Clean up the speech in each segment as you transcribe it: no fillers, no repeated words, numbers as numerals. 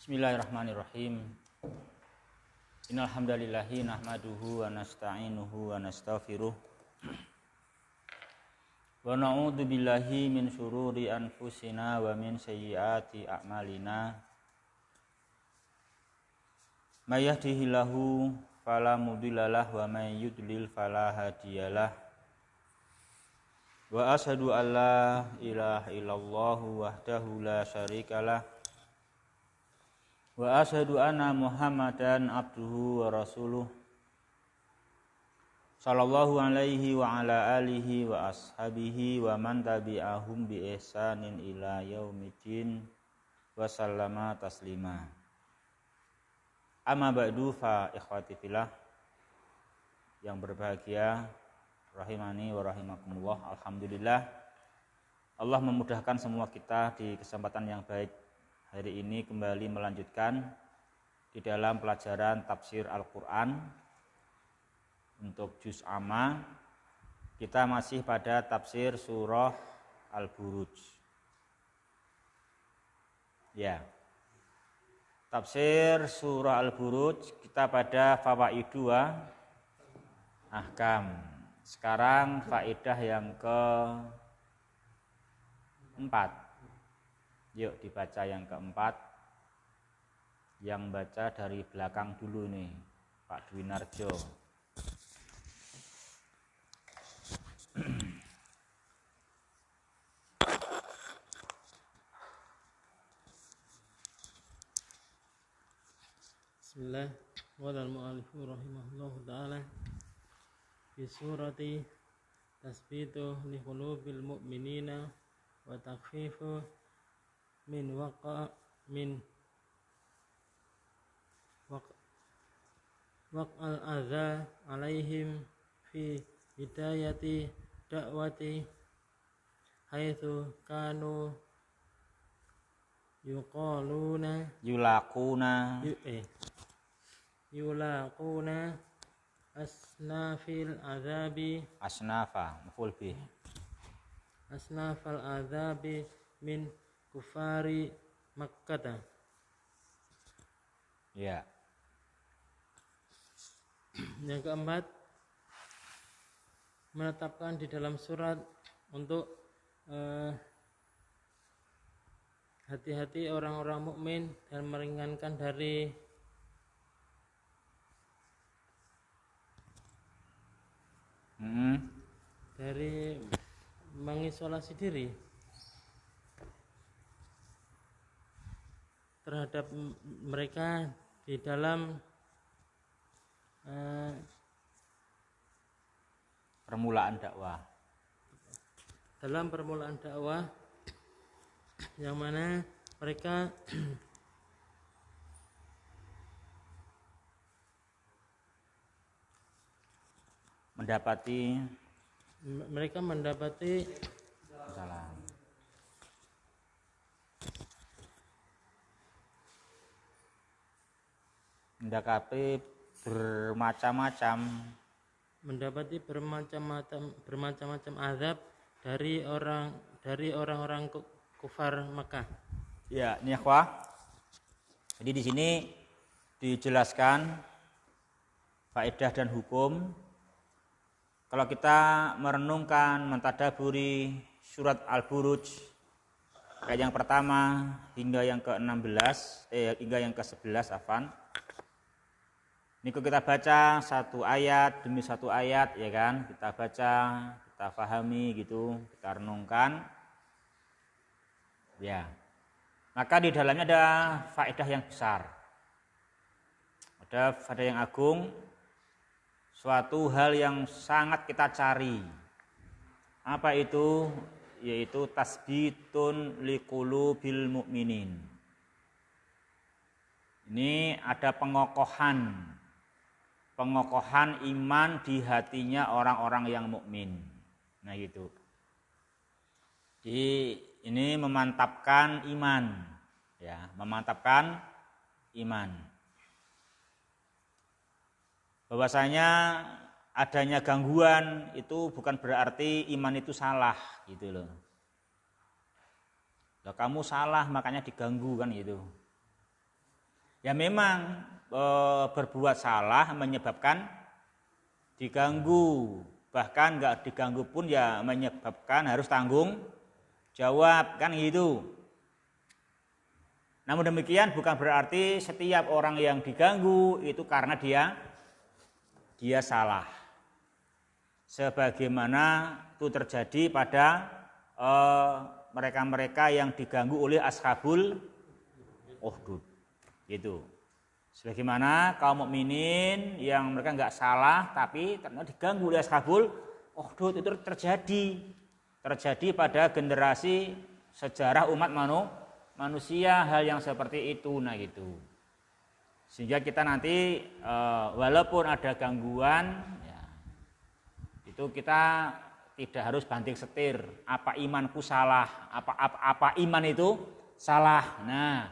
Bismillahirrahmanirrahim. Innal hamdalillahi nahmaduhu wa nasta'inuhu wa nastaghfiruh. Wa na'udzu billahi min syururi anfusina wa min sayyiati a'malina. May yahdihillahu fala mudhillalah wa may yudlil fala hadiyalah. Wa asyhadu an la ilaha illallah wahdahu la syarikalah. Wa asyhadu anna Muhammadan abduhu wa rasuluh sallallahu alaihi wa ala alihi wa ashabihi wa man tabi'ahum bi ihsanin ila yaumiddin wa sallama taslima. Amma ba'du fa ikhwati fillah yang berbahagia rahimani wa rahimakumullah. Alhamdulillah Allah memudahkan semua kita di kesempatan yang baik hari ini kembali melanjutkan di dalam pelajaran tafsir Al-Quran untuk juz amma. Kita masih pada tafsir surah Al-Buruj. Ya, tafsir surah Al-Buruj kita pada fawaidu wa ahkam. Sekarang faedah yang keempat. Yuk dibaca yang keempat. Yang baca dari belakang dulu nih, Pak Dwinarjo. Bismillah. Qala al-mu'allifu rahimahullahu ta'ala fi surati tasbitu li qulubil mu'minina wa takhfifu min waq'al adza alaihim fi hidayati da'wati haitsu kanu yulaquna asnafil azabi min kufari Makkah. Ya. Yang keempat, menetapkan di dalam surat untuk hati-hati orang-orang mukmin dan meringankan dari mengisolasi diri terhadap mereka di dalam permulaan dakwah. Dalam permulaan dakwah yang mana mereka mendapati salam. Mendapati bermacam-macam azab dari orang-orang kufar Makkah. Ya, ini ikhwah. Jadi di sini dijelaskan faedah dan hukum. Kalau kita merenungkan, mentadaburi surat Al-Buruj ayat yang pertama hingga yang ke-11 hingga yang ke-11 afan. Ini kita baca satu ayat demi satu ayat, ya kan? Kita baca, kita pahami gitu, kita renungkan. Ya. Maka di dalamnya ada faedah yang besar. Ada faedah yang agung, suatu hal yang sangat kita cari. Apa itu? Yaitu tasbitun liqulubil mu'minin. Ini ada pengokohan iman di hatinya orang-orang yang mukmin. Nah gitu. Jadi ini memantapkan iman, ya, memantapkan iman. Bahwasanya adanya gangguan itu bukan berarti iman itu salah, gitu loh. Kamu salah makanya diganggu kan gitu. ya memang berbuat salah menyebabkan diganggu, bahkan nggak diganggu pun ya menyebabkan harus tanggung jawab, kan gitu. Namun demikian bukan berarti setiap orang yang diganggu itu karena dia salah. Sebagaimana itu terjadi pada mereka-mereka yang diganggu oleh ashabul ukhdud. Gitu. Sebagaimana kaum mukminin yang mereka enggak salah tapi ternyata diganggu oleh ashabul ukhdud, itu terjadi pada generasi sejarah umat manusia hal yang seperti itu, nah gitu. Sehingga kita nanti walaupun ada gangguan ya, itu kita tidak harus banting setir, apa imanku salah, apa iman itu salah. Nah,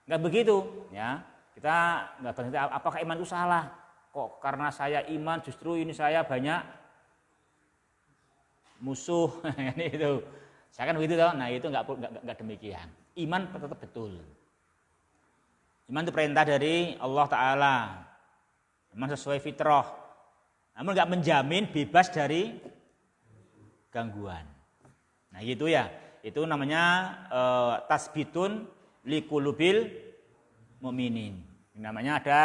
enggak begitu ya. Kita enggak banting setir, apakah iman itu salah? Kok karena saya iman justru ini saya banyak musuh itu. Saya kan begitu toh. Nah, itu enggak demikian. Iman tetap betul. Iman itu perintah dari Allah Ta'ala. Iman sesuai fitrah. Namun enggak menjamin bebas dari gangguan. Nah gitu ya. Itu namanya tasbitun liqulubil mu'minin. Namanya ada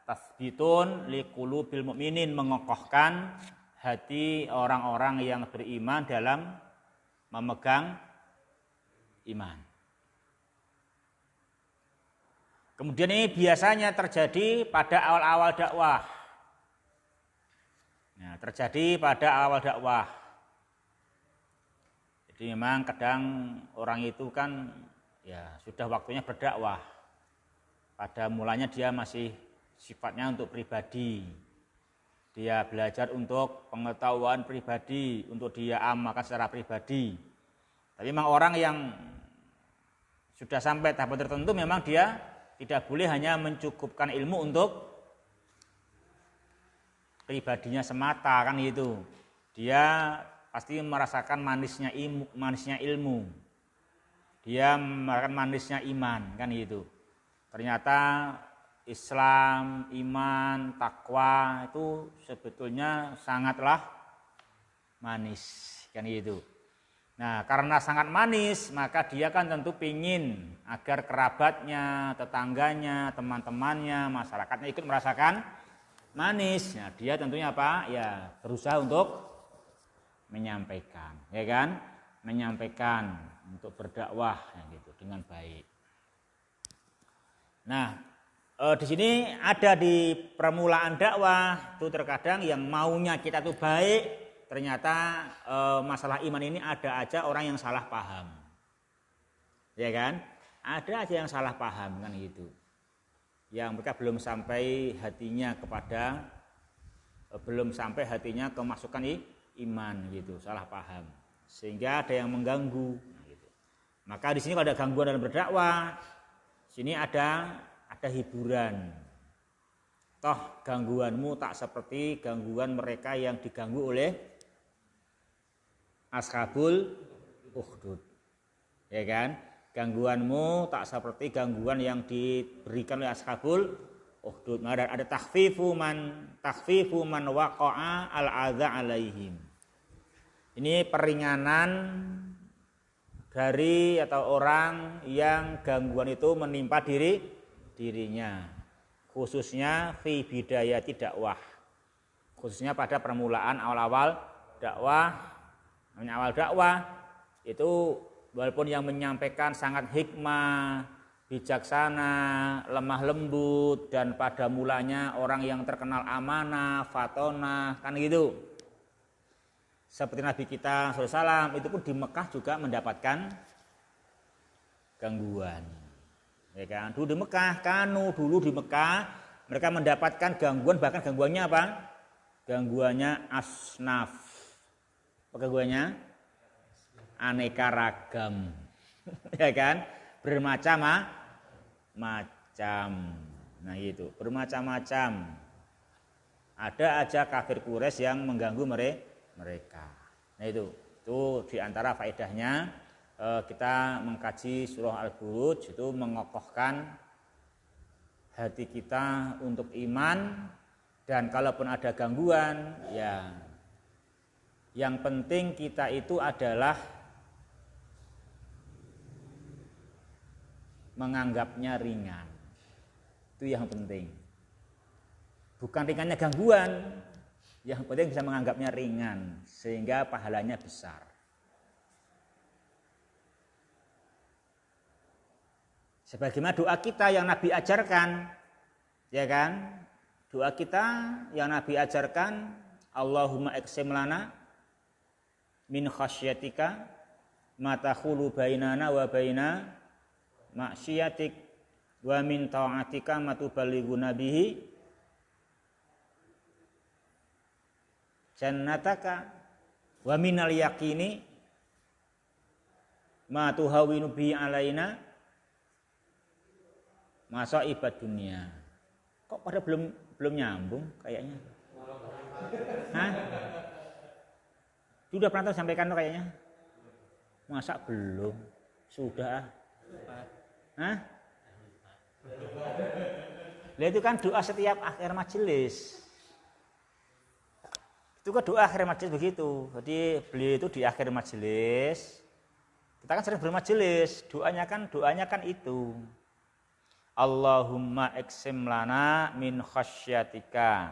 tasbitun liqulubil mu'minin, mengokohkan hati orang-orang yang beriman dalam memegang iman. Kemudian ini biasanya terjadi pada awal-awal dakwah. Nah, terjadi pada awal dakwah. Jadi memang kadang orang itu kan ya sudah waktunya berdakwah. Pada mulanya dia masih sifatnya untuk pribadi. Dia belajar untuk pengetahuan pribadi, untuk dia amalkan secara pribadi. Tapi memang orang yang sudah sampai tahap tertentu memang dia tidak boleh hanya mencukupkan ilmu untuk pribadinya semata, kan gitu. Dia pasti merasakan manisnya ilmu. Dia merasakan manisnya iman, kan gitu. Ternyata Islam, iman, takwa itu sebetulnya sangatlah manis, kan gitu. Nah, karena sangat manis, maka dia kan tentu pingin agar kerabatnya, tetangganya, teman-temannya, masyarakatnya ikut merasakan manis. Nah, dia tentunya apa? Ya, berusaha untuk menyampaikan, ya kan? Menyampaikan untuk berdakwah ya gitu dengan baik. Nah, di sini ada di permulaan dakwah itu terkadang yang maunya kita tuh baik, ternyata masalah iman ini ada aja orang yang salah paham, ya kan? Ada aja yang salah paham kan gitu, yang mereka belum sampai hatinya kemasukan iman gitu, salah paham, sehingga ada yang mengganggu. Gitu. Maka di sini kalau ada gangguan dalam berdakwah, sini ada hiburan. Toh gangguanmu tak seperti gangguan mereka yang diganggu oleh ashabul ukhdud, ya kan? Gangguanmu tak seperti gangguan yang diberikan oleh ashabul ukhdud. Ada takhfifu man waqa'a al-adza alaihim. Ini peringanan dari atau orang yang gangguan itu menimpa dirinya, khususnya fi bidayati dakwah, khususnya pada permulaan awal-awal dakwah. Awal dakwah itu walaupun yang menyampaikan sangat hikmah, bijaksana, lemah lembut, dan pada mulanya orang yang terkenal amanah, fatonah, kan gitu. Seperti Nabi kita SAW itu pun di Mekah juga mendapatkan gangguan, ya kan? Dulu di Mekah mereka mendapatkan gangguan, bahkan gangguannya apa? Gangguannya asnaf, gangguannya aneka ragam, ya kan? Bermacam-macam. Nah itu bermacam-macam. Ada aja kafir Quraisy yang mengganggu mereka. Nah itu diantara faedahnya kita mengkaji surah Al-Buruj, itu mengokohkan hati kita untuk iman, dan kalaupun ada gangguan, ya yang penting kita itu adalah menganggapnya ringan. Itu yang penting. Bukan ringannya gangguan, yang penting bisa menganggapnya ringan sehingga pahalanya besar. Sebagaimana doa kita yang Nabi ajarkan, ya kan? Doa kita yang Nabi ajarkan, Allahumma iqsim lana min khasyatika ma takhulu bainana wa baina ma'syiyatik wa min ta'atika ma tuballighuna bihi jannataka wa minal yaqini ma tuhawwinu bihi alaina masa'ibad dunya. Kok pada belum nyambung kayaknya? Hah? Sudah pernah sampaikan tuh kayaknya? Masa belum? Sudah. Hah? Lah itu kan doa setiap akhir majelis. Itu kan doa akhir majelis begitu. Jadi beliau itu di akhir majelis. Kita kan sering bermajelis, doanya kan itu. Allahumma iqsim lana min khasyatika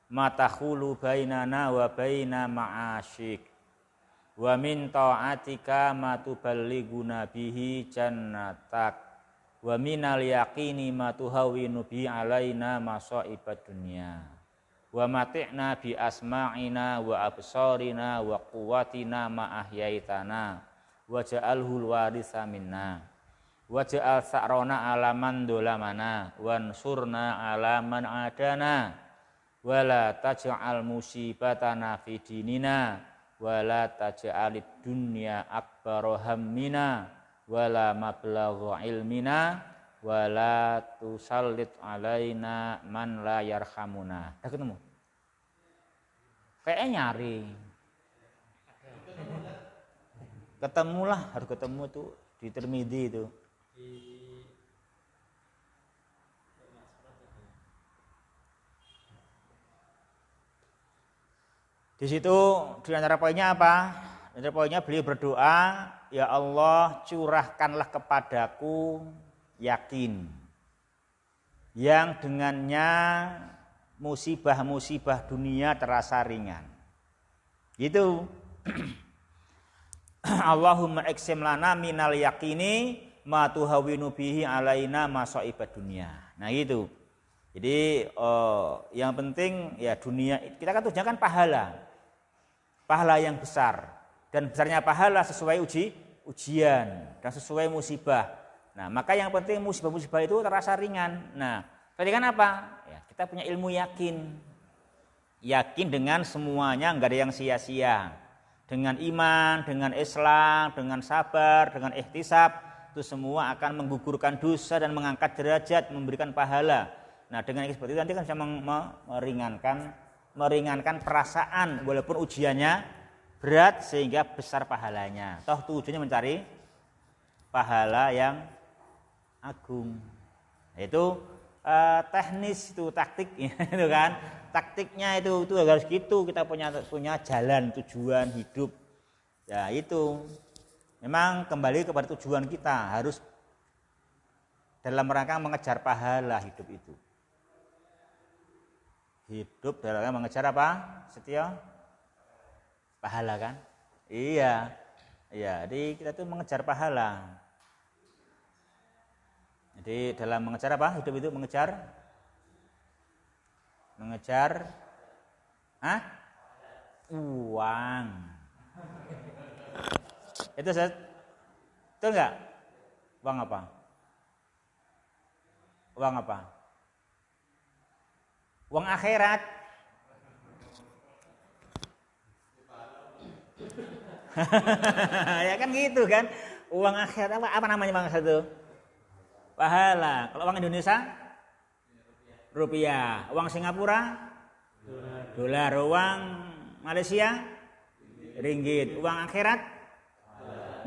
ma takhulu bainana wa baina ma'asyik wa min ta'atika ma tuballighuna bihi jannatak wa minal yaqini ma tuhawwinu bi alaina masa'ibad dunya wa mati'na bi asma'ina wa absarina wa quwwatina ma ahyaitana wa ja'alhul waritha minna waj'al sa'rona alaman dolamana wansurna alaman adana wala taj'al musibatana fi dinina wala taj'alid dunya akbara hammina wala mablagha ilmina wala tusallit alaina man la yarhamuna. Udah ketemu? Kayaknya nyari. Ketemulah, harus ketemu tuh di Tirmidzi itu. Di situ di antara poinnya apa? Di antara poinnya beliau berdoa, ya Allah curahkanlah kepadaku yakin yang dengannya musibah-musibah dunia terasa ringan. Gitu. Allahumma iqsim lana minal yaqini ma tuhawwinu bihi alaina masa'ibad dunya. Nah itu. Jadi yang penting ya dunia kita kan tujuannya kan pahala. Pahala yang besar, dan besarnya pahala sesuai ujian dan sesuai musibah. Nah, maka yang penting musibah-musibah itu terasa ringan. Nah, tadi kan apa? Ya, kita punya ilmu yakin. Yakin dengan semuanya, enggak ada yang sia-sia. Dengan iman, dengan Islam, dengan sabar, dengan ihtisab, itu semua akan menggugurkan dosa dan mengangkat derajat, memberikan pahala. Nah, dengan seperti itu nanti kan bisa meringankan perasaan walaupun ujiannya berat sehingga besar pahalanya. Toh tujuannya mencari pahala yang agung. Itu teknis, itu taktik itu kan. Taktiknya itu harus gitu, kita punya jalan tujuan hidup. Ya itu. Memang kembali kepada tujuan kita, harus dalam rangka mengejar pahala hidup itu. Hidup dalam rangka mengejar apa? Setia? Pahala kan? Iya. Iya, jadi kita tuh mengejar pahala. Jadi dalam mengejar apa? Hidup itu mengejar uang. Itu enggak? Uang apa? Uang apa? Uang akhirat. Ya kan gitu kan. Uang akhirat apa namanya bang satu? Pahala. Kalau uang Indonesia? Rupiah. Uang Singapura? Dolar. Uang Malaysia? Ringgit. Uang akhirat?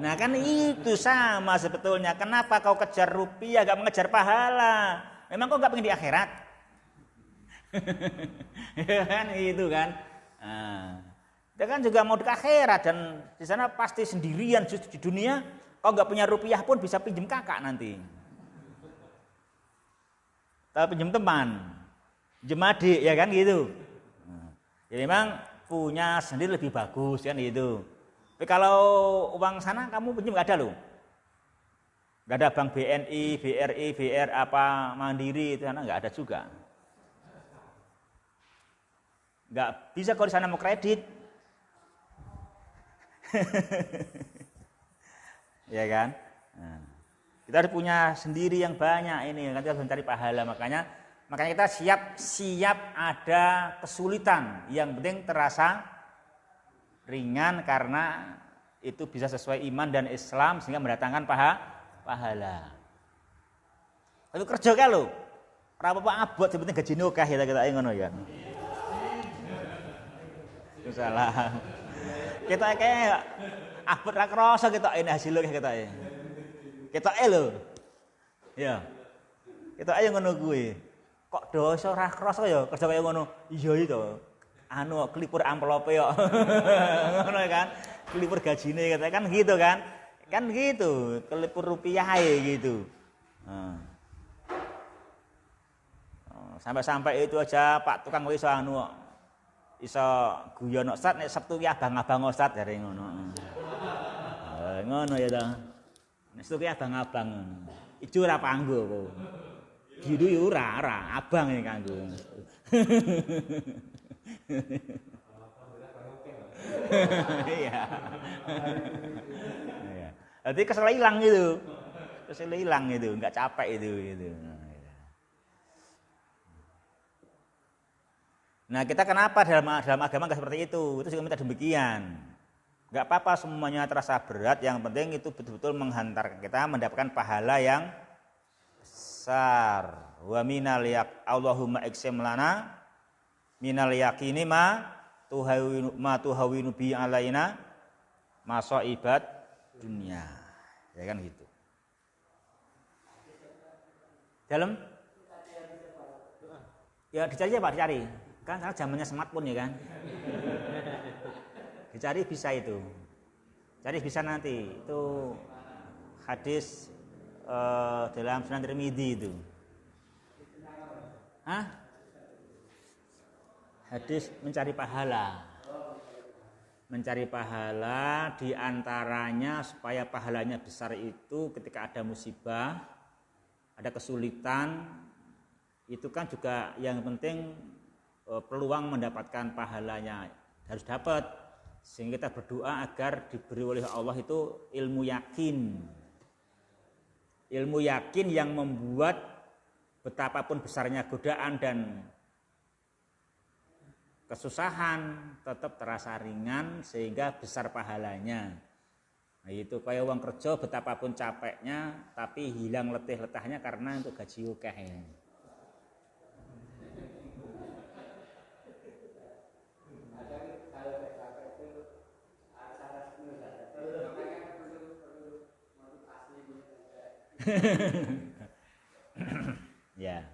Nah kan itu sama sebetulnya. Kenapa kau kejar rupiah gak mengejar pahala? Memang kok nggak pengen di akhirat? Kan itu kan. Nah, dia kan juga mau di akhirat dan di sana pasti sendirian. Justru di dunia kau nggak punya rupiah pun bisa pinjam kakak nanti. Tapi pinjam teman, pinjam adik ya kan gitu. Nah, jadi memang punya sendiri lebih bagus kan gitu. Tapi kalau uang sana kamu pinjam nggak ada loh. Nggak ada bank BNI, BRI, BR apa Mandiri itu sana nggak ada juga. Nggak bisa kalau di sana mau kredit. Ya kan? Nah, kita harus punya sendiri yang banyak ini, nanti harus mencari pahala. Makanya kita siap ada kesulitan. Yang penting terasa ringan karena itu bisa sesuai iman dan Islam sehingga mendatangkan pahala. Tapi kerja kan lho. Ora apa-apa abot yang penting gajine akeh kita ngono ya. Salah. Kita kayak abot ra krasa ketok ini hasil ketoke. Ketoke lho. Ya. Ketoke ngono kuwi. Kok dosa ora krasa ya kerja kaya ngono. Iya itu. Anu kelipur amplope kok. Ngono kan. Kelipur gajine ketoke kan gitu kan. Kan gitu, kelipur rupiahe gitu. Sampai-sampai itu aja Pak tukang iso anu iso guyon Ustaz nek Sabtu ki abang-abang Ustaz jare ngono. Ngono ya ta. Nek Sabtu ki abang-abang. Ijo ora panggo kok. Biru yo ora, abang iki kanggo. Iya. Iya. Jadi kesel hilang gitu. Kesel hilang itu, enggak capek itu gitu. Nah, kita kenapa dalam agama enggak seperti itu? Itu juga minta demikian. Enggak apa-apa semuanya terasa berat, yang penting itu betul-betul menghantarkan kita mendapatkan pahala yang besar. Wa minal Allahumma iksim lana minal yaqini ma tuhawinu bi alaina masaibat dunia. Ya kan gitu. Dalam ya dicari aja Pak, dicari. Kan sekarang zamannya smartphone ya kan. Dicari bisa itu. Cari bisa nanti. Itu hadis dalam Sunan Tirmidzi itu. Hah? Hadis mencari pahala. Mencari pahala diantaranya supaya pahalanya besar itu ketika ada musibah, ada kesulitan, itu kan juga yang penting peluang mendapatkan pahalanya harus dapat, sehingga kita berdoa agar diberi oleh Allah itu ilmu yakin yang membuat betapapun besarnya godaan dan kesusahan tetap terasa ringan sehingga besar pahalanya. Nah itu kayak uang kerja betapapun capeknya tapi hilang letih-letahnya karena untuk gaji akeh. Ya.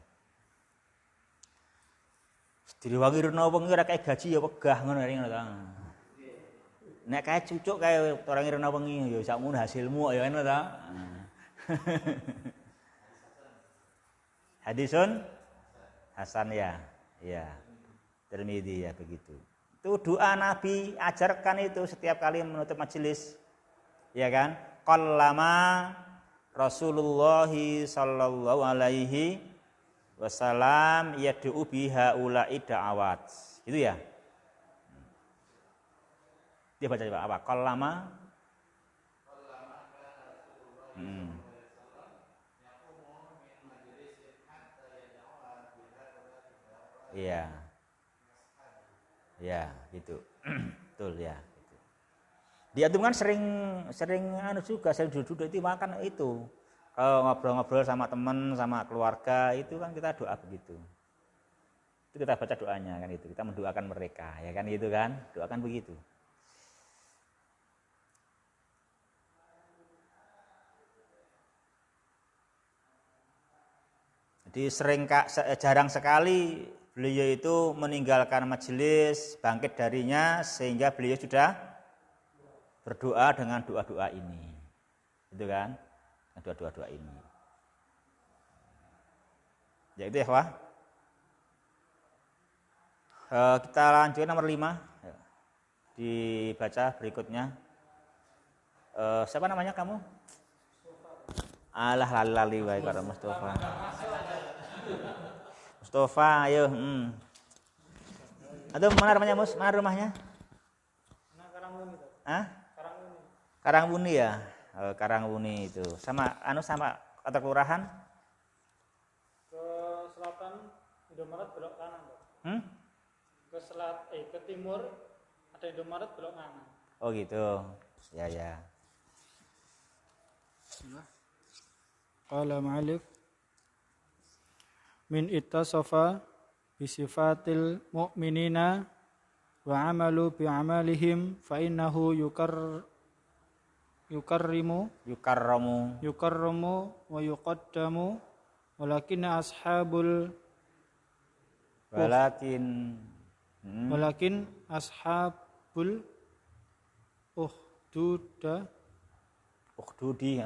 Direwangi rena wengi ora kae gaji ya wegah ngono ta. Nek kae cucuk kae orang rena wengi ya sakmono hasilmu ya ngono ta. Hadisun Hasan ya. Ya. Tirmidzi ya begitu. Itu doa Nabi ajarkan itu setiap kali menutup majelis. Ya kan? Qallama Rasulullah sallallahu alaihi wasallam yad'u biha ulai da'awat. Gitu ya. Dia baca apa? Qallama Iya. Ya, gitu. Betul ya. Dia tuh kan sering anu juga, sering duduk itu makan itu. Kalau ngobrol-ngobrol sama teman, sama keluarga itu kan kita doa begitu. Itu kita baca doanya kan itu. Kita mendoakan mereka, ya kan gitu kan? Doakan begitu. Jadi jarang sekali beliau itu meninggalkan majelis, bangkit darinya sehingga beliau sudah berdoa dengan doa-doa ini. Gitu kan? Doa-doa ini. Ya itu ya, Wah. Kita lanjut nomor 5. Dibaca berikutnya. Siapa namanya kamu? Alah lali wae karo Mustafa. Mustafa, ayo. Aduh, mana rumahnya, Mus? Mana rumahnya? Karangwuni. Hah? Karangwuni. Karangwuni ya. Karangwuni itu. Sama kota kelurahan? Ke selatan Indomaret belok kanan, Pak. Ke timur ada Indomaret belok kanan. Oh gitu. Ya. Qala Malik min ittasafa bi sifatil mu'minina wa amalu bi amalihim fa innahu yukarramu wa yuqaddamu walakin ashabul ukhdudi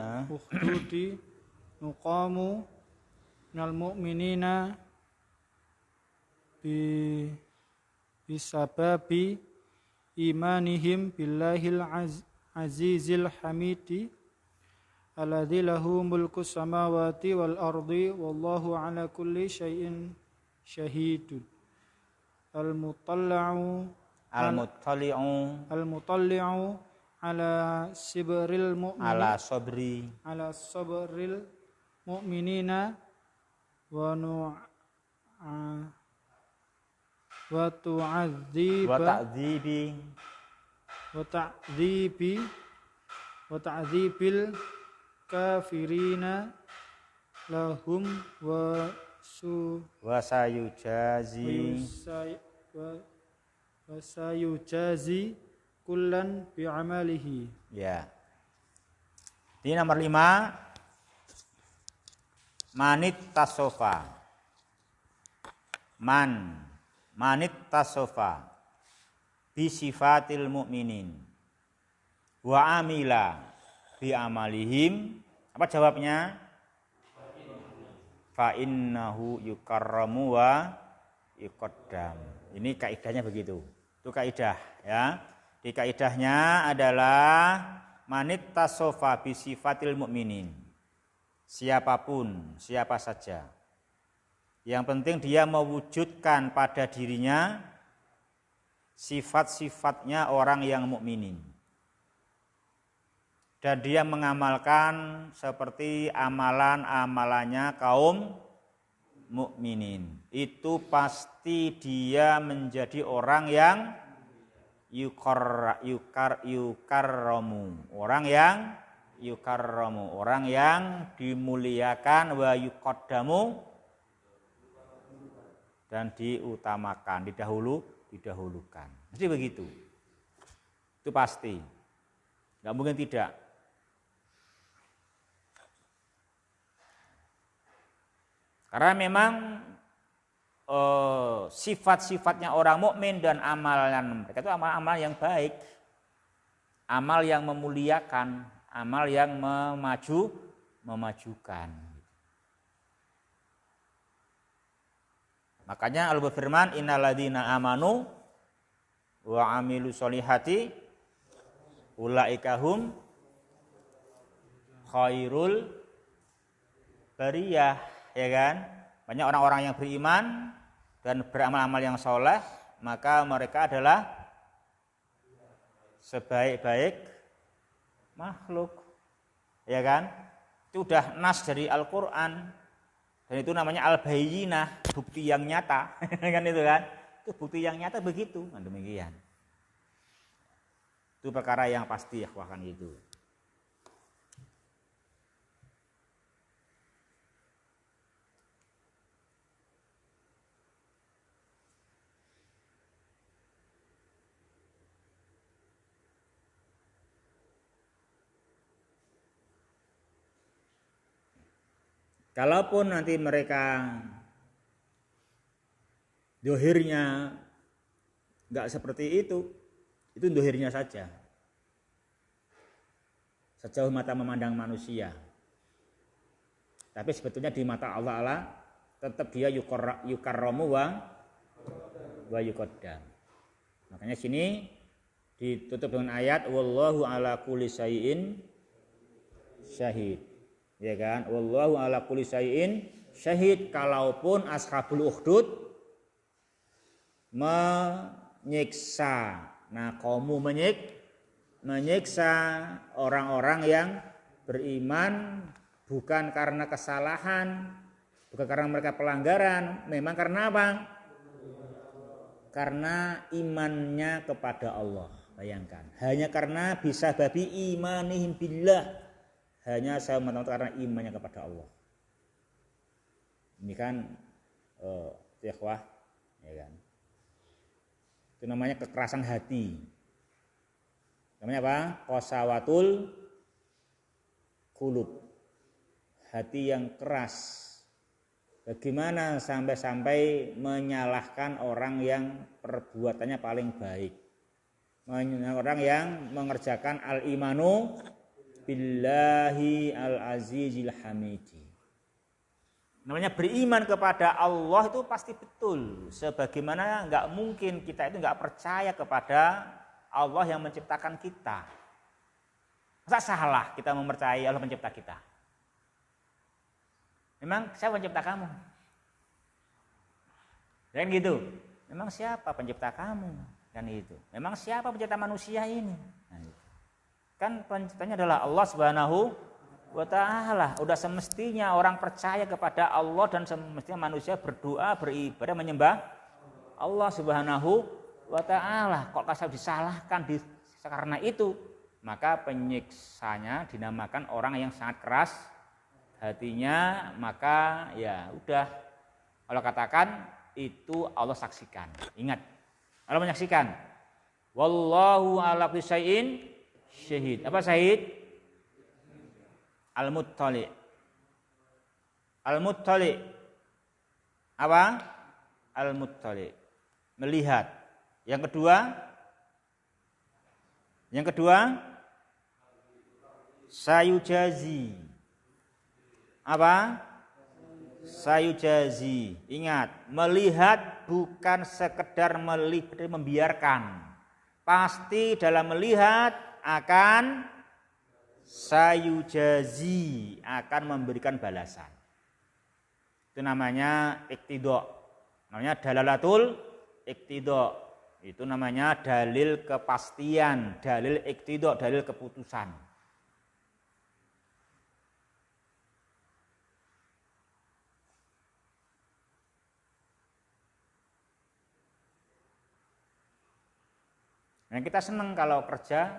nuqamu minal mu'minina bisababi imanihim billahil azizil hamidi alladzi lahu mulku samawati wal ardi wallahu ala kulli syai'in syahidun al-mutalli'u ala sabril mu'minina wa ta'dzibil kafirina lahum wa sayujazi kullan bi'amalihi. Ya. Ini nomor 5. Manit tasofa. Manit tasofa bi sifatil mu'minin wa amila bi amalihim. Apa jawabnya? Fa innahu yukarramu wa yuqaddam. Ini kaidahnya begitu. Itu kaidah ya. Di kaidahnya adalah manit tasofa bi sifatil mu'minin. Siapapun, siapa saja. Yang penting dia mewujudkan pada dirinya sifat-sifatnya orang yang mukminin. Dan dia mengamalkan seperti amalan-amalannya kaum mukminin. Itu pasti dia menjadi orang yang yukarramu, orang yang dimuliakan, wa yuqaddamu, dan diutamakan, didahulukan. Jadi begitu. Itu pasti. Enggak mungkin tidak. Karena memang sifat-sifatnya orang mukmin dan amalan mereka itu amal-amal yang baik, amal yang memuliakan, amal yang memajukan. Makanya Allah berfirman, innalladzina amanu wa amilu sholihati ulaika hum khairul bariyah, ya kan? Banyak orang-orang yang beriman dan beramal-amal yang soleh, maka mereka adalah sebaik-baik makhluk, ya kan? Itu udah nas dari Al-Quran, dan itu namanya al-bayyinah, bukti yang nyata, kan itu kan? Itu bukti yang nyata begitu, kan demikian. Itu perkara yang pasti ya, bahkan itu. Kalaupun nanti mereka dohirnya nggak seperti itu dohirnya saja. Sejauh mata memandang manusia. Tapi sebetulnya di mata Allah tetap dia yukarramu wa yuqaddam. Makanya sini ditutup dengan ayat wallahu ala kulli syai'in syahid. Ya kan? Wallahu ala kulli syai'in syahid. Kalaupun ashabul ukhdud menyiksa, menyiksa orang-orang yang beriman bukan karena kesalahan, bukan karena mereka pelanggaran, memang karena apa? Karena imannya kepada Allah. Bayangkan, hanya karena bisa babi imanihim billah, hanya semata-mata karena imannya kepada Allah. Ini kan ikhwah, ya kan? Itu namanya kekerasan hati. Namanya apa? Qasawatul qulub. Hati yang keras. Bagaimana sampai menyalahkan orang yang perbuatannya paling baik. Orang yang mengerjakan al-imanu billahi al-azizil hamidi. Namanya beriman kepada Allah itu pasti betul. Sebagaimana enggak mungkin kita itu enggak percaya kepada Allah yang menciptakan kita. Masa salah kita mempercayai Allah mencipta kita? Memang siapa pencipta kamu? Dan gitu. Memang siapa pencipta kamu? Dan itu. Memang siapa pencipta manusia ini? Nah, itu. Kan penciptanya adalah Allah Subhanahu wa ta'ala. Udah semestinya orang percaya kepada Allah dan semestinya manusia berdoa, beribadah, menyembah Allah Subhanahu wa ta'ala. Kok kasih disalahkan karena itu, maka penyiksanya dinamakan orang yang sangat keras hatinya, maka ya udah Allah katakan itu Allah saksikan. Ingat, Allah menyaksikan. Wallahu ala kulli syai'in syahid. Apa syahid? Al-Muttali. Al-Muttali. Apa? Al-Muttali. Melihat. Yang kedua sayujazi. Apa? Sayujazi. Ingat, melihat bukan sekedar membiarkan. Pasti dalam melihat akan sayujazi, akan memberikan balasan. Itu namanya iktidha. Namanya dalalatul iktidha. Itu namanya dalil kepastian, dalil iktidha, dalil keputusan. Nah, kita senang kalau kerja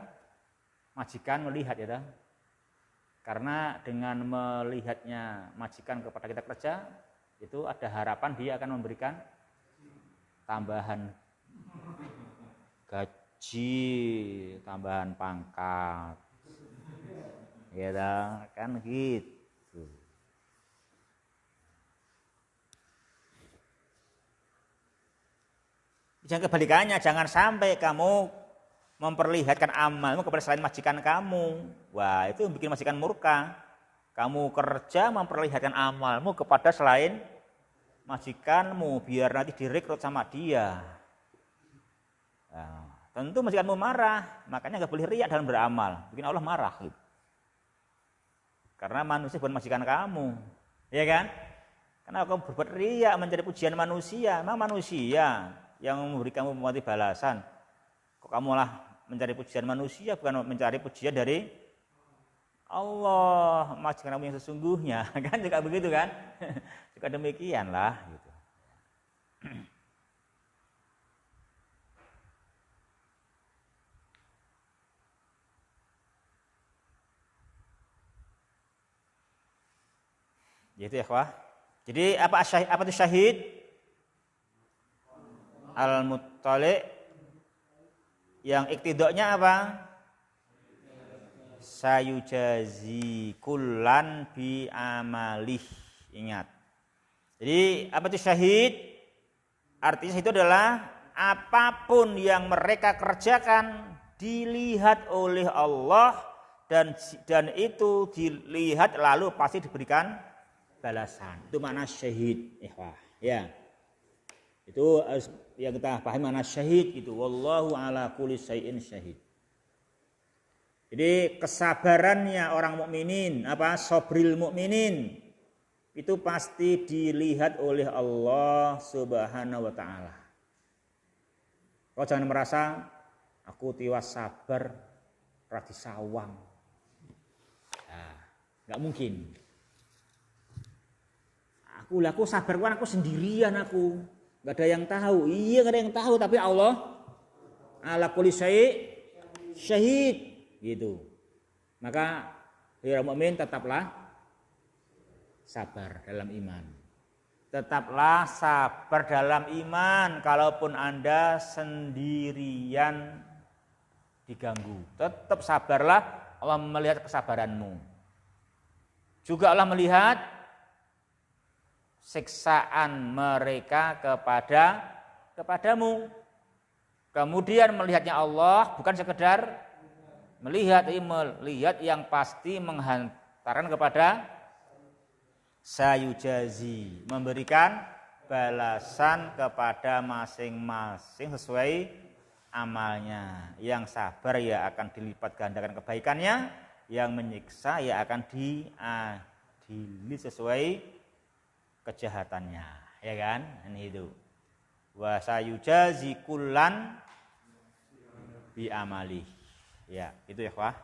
majikan melihat ya, karena dengan melihatnya majikan kepada kita kerja itu ada harapan dia akan memberikan tambahan gaji, tambahan pangkat, ya kan gitu. Jangan kebalikannya, jangan sampai kamu memperlihatkan amalmu kepada selain majikan kamu. Wah, itu bikin majikan murka. Kamu kerja memperlihatkan amalmu kepada selain majikanmu biar nanti direkrut sama dia. Nah, tentu majikanmu marah, makanya nggak boleh riak dalam beramal, bikin Allah marah. Gitu. Karena manusia bukan majikan kamu, ya kan? Karena kamu berbuat riak mencari pujian manusia, memang manusia yang memberi kamu balasan. Kok kamu malah mencari pujian manusia, bukan mencari pujian dari Allah, majikan kamu yang sesungguhnya. Kan juga begitu kan? Juga demikian lah gitu. Gitu ya, Wah. Jadi apa itu syahid? Al-Muttali, yang iktidoknya apa? Sayujazi kullan bi amalih. Ingat. Jadi apa itu syahid? Artinya itu adalah apapun yang mereka kerjakan dilihat oleh Allah dan itu dilihat lalu pasti diberikan balasan. Itu makna syahid, ikhwah. Ya. Itu yang kita pahami makna syahid itu. Wallahu ala kulli syai'in syahid. Jadi kesabarannya orang mukminin, sabril mukminin itu pasti dilihat oleh Allah Subhanahu wa taala. Kau jangan merasa aku tiwas sabar radi sawang. Nah, enggak mungkin. Aku sabar kan aku sendirian aku. Enggak ada yang tahu. Iya enggak ada yang tahu tapi Allah ala kulli syai' syahid gitu. Maka orang mukmin tetaplah sabar dalam iman. Tetaplah sabar dalam iman kalaupun Anda sendirian diganggu. Tetap sabarlah, Allah melihat kesabaranmu. Juga Allah melihat siksaan mereka kepadamu. Kemudian melihatnya Allah bukan sekedar melihat, melihat yang pasti menghantarkan kepada sayujazi, memberikan balasan kepada masing-masing sesuai amalnya. Yang sabar ya akan dilipat gandakan kebaikannya, yang menyiksa ya akan diadili sesuai kejahatannya, ya kan? Ini itu. Wa sayujazi kullan bi amali. Ya, itu ya, Pak.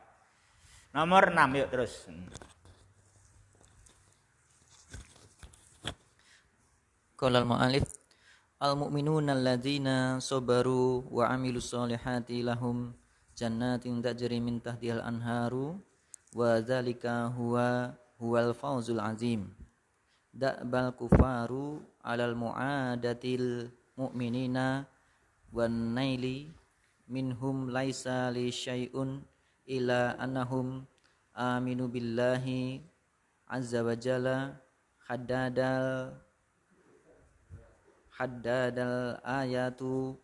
Nomor 6 yuk terus. Qala al-mu'allif al-mu'minuna alladzina sabaru wa 'amilus solihati lahum jannatin tajri min tahtihal anharu wa dzalika huwal fawzul azim. Da'bal kufaru 'alal mu'adatil mu'minina wan naili minhum laisa li syai'un illa annahum aminu billahi azza wa jalla haddadal ayatu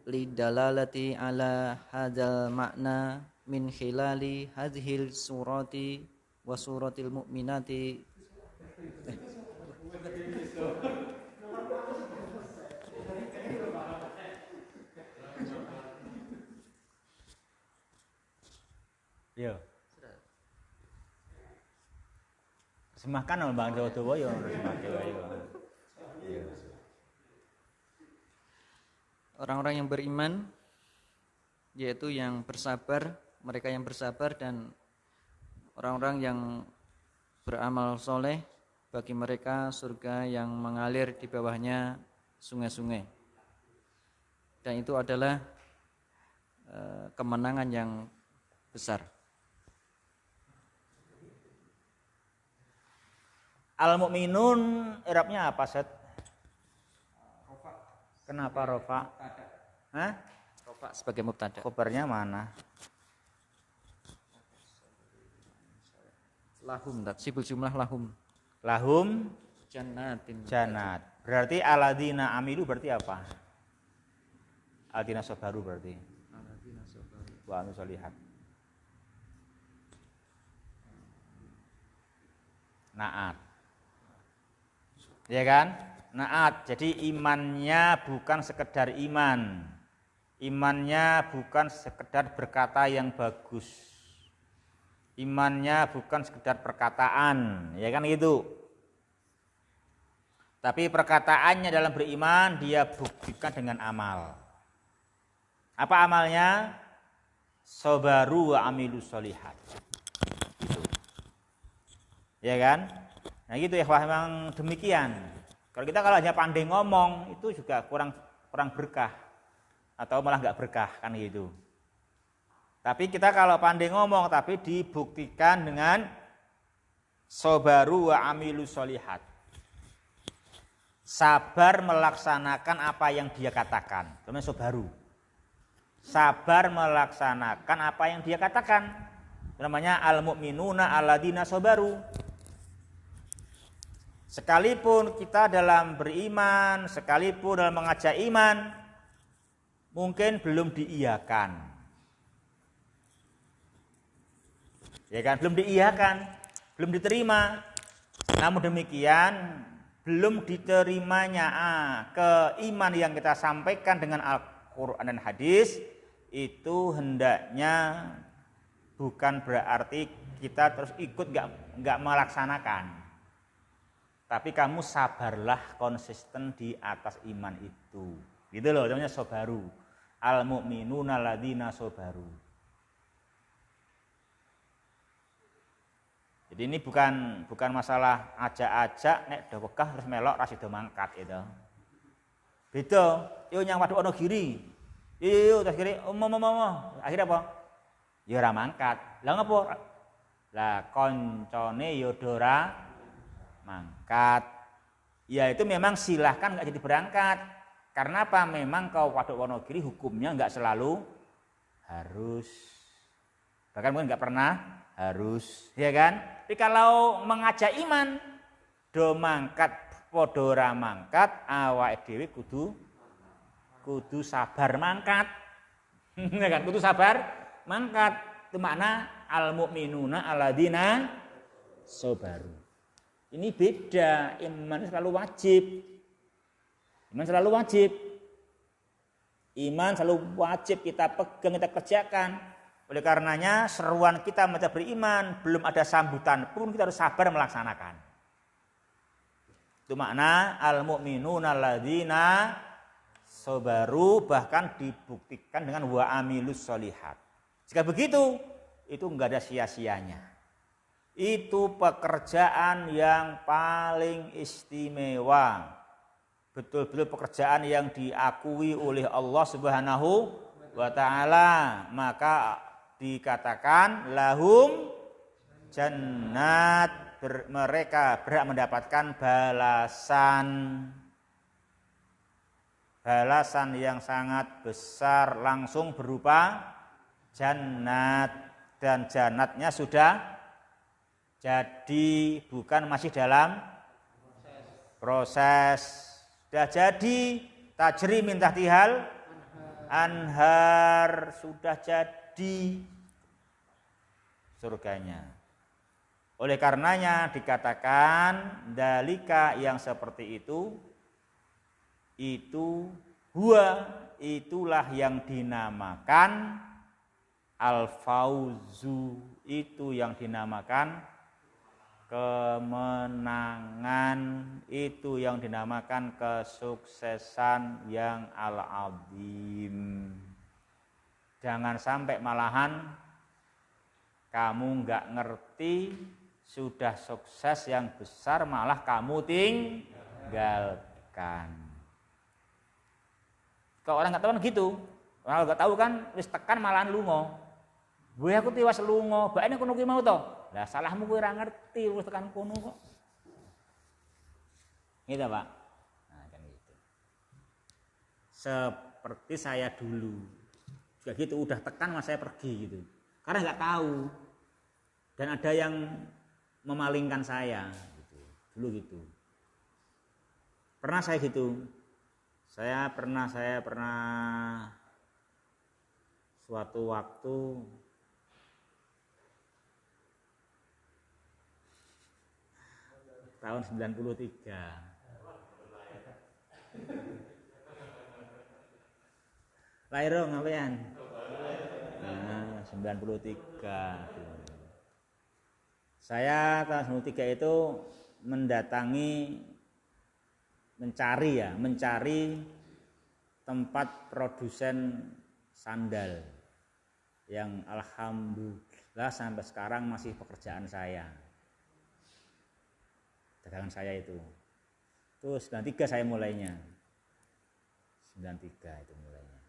lidalalati ala hadzal makna min khilali hadhil surati wa suratil mu'minati Yo. Semakan sama Bang Jawa yo orang-orang yang beriman yaitu yang bersabar, mereka yang bersabar dan orang-orang yang beramal soleh, bagi mereka surga yang mengalir di bawahnya sungai-sungai. Dan itu adalah kemenangan yang besar. Al-mu'minun i'rabnya apa, Set? Rofa. Kenapa rofa? Hah? Rofa sebagai mubtada. Khobarnya mana? Lahum, sibul jumlah lahum. Lahum Jannatin. jannat. Berarti aladina amilu berarti apa? Aladina sabaru berarti. Aladina sabaru. Wa anu solihat. Naat. Ya kan? Naat. Jadi imannya bukan sekedar iman. Imannya bukan sekedar berkata yang bagus. Imannya bukan sekedar perkataan, ya kan gitu. Tapi perkataannya dalam beriman dia buktikan dengan amal. Apa amalnya? Sabaru wa amilus solihat. Gitu. Ya kan? Nah gitu ya, memang demikian. Kalau hanya pandai ngomong itu juga kurang berkah atau malah nggak berkah kan gitu. Tapi kita kalau pandai ngomong tapi dibuktikan dengan sabaru wa amilus solihat. Sabar melaksanakan apa yang dia katakan. Namanya sabaru. Sabar melaksanakan apa yang dia katakan. Namanya al-mu'minuna alladzina sabaru. Sekalipun kita dalam beriman, sekalipun dalam mengajak iman, mungkin belum diiyakan. Ya kan, belum diiyakan, belum diterima. Namun demikian, belum diterimanya keiman yang kita sampaikan dengan Al-Quran dan hadis, itu hendaknya bukan berarti kita terus ikut nggak melaksanakan. Tapi kamu sabarlah konsisten di atas iman itu. Gitu loh, namanya sobaru. Al-mu'minuna alladzina sobaru. Jadi ini bukan masalah ajak-ajak nek do wegah terus melok ra sida mangkat itu. Beda, yo nyang waduk ana giri. Yo terus giri akhirnya apa? Ya ora mangkat. Lah ngopo? Lah koncone yo ora mangkat. Ya itu memang silahkan enggak jadi berangkat. Karena apa? Memang ke Waduk Wonogiri hukumnya enggak selalu harus. Bahkan mungkin enggak pernah harus, ya kan? Tapi kalau mengajak iman do mangkat padha ora mangkat, awake dhewe kudu sabar mangkat. Ya kan? Kudu sabar mangkat. Itu makna al-mu'minuna alladzina sabaru. Ini beda, iman selalu wajib. Iman selalu wajib. Iman selalu wajib kita pegang, kita kerjakan. Oleh karenanya seruan kita mata beriman, belum ada sambutan pun kita harus sabar melaksanakan. Itu makna al-mu'minuna alladzina sabaru, bahkan dibuktikan dengan wa amilus sholihat. Jika begitu, itu enggak ada sia-sianya. Itu pekerjaan yang paling istimewa. Betul-betul pekerjaan yang diakui oleh Allah Subhanahu wa ta'ala. Maka dikatakan lahum jannat, mereka berhak mendapatkan balasan yang sangat besar langsung berupa jannat, dan jannatnya sudah jadi, bukan masih dalam proses. Sudah jadi, tajri min tahtihal anhar, sudah jadi surganya. Oleh karenanya dikatakan dalika, yang seperti itu huwa, itulah yang dinamakan al-fauzu, itu yang dinamakan kemenangan, itu yang dinamakan kesuksesan yang al-azim. Jangan sampai malahan kamu nggak ngerti, sudah sukses yang besar malah kamu tinggalkan. Kalau orang nggak tahu kan gitu, kalau nggak tahu kan wis tekan malahan lungo. Gue aku tiwas lungo, bae kono ki mau to. Lah salahmu kowe ora ngerti wis tekan kono kok. Gitu, Pak. Nah, kan gitu. Seperti saya dulu. Juga gitu, udah tekan mas saya pergi gitu. Karena nggak tahu. Dan ada yang memalingkan saya gitu. Dulu gitu. Pernah saya gitu. Saya pernah suatu waktu tahun 93. Lahir dong ngapain? Nah, 93. Saya tahun 93 itu mencari tempat produsen sandal yang alhamdulillah sampai sekarang masih pekerjaan saya. Dagangan saya itu. Terus 93 saya mulainya. 93 itu mulainya.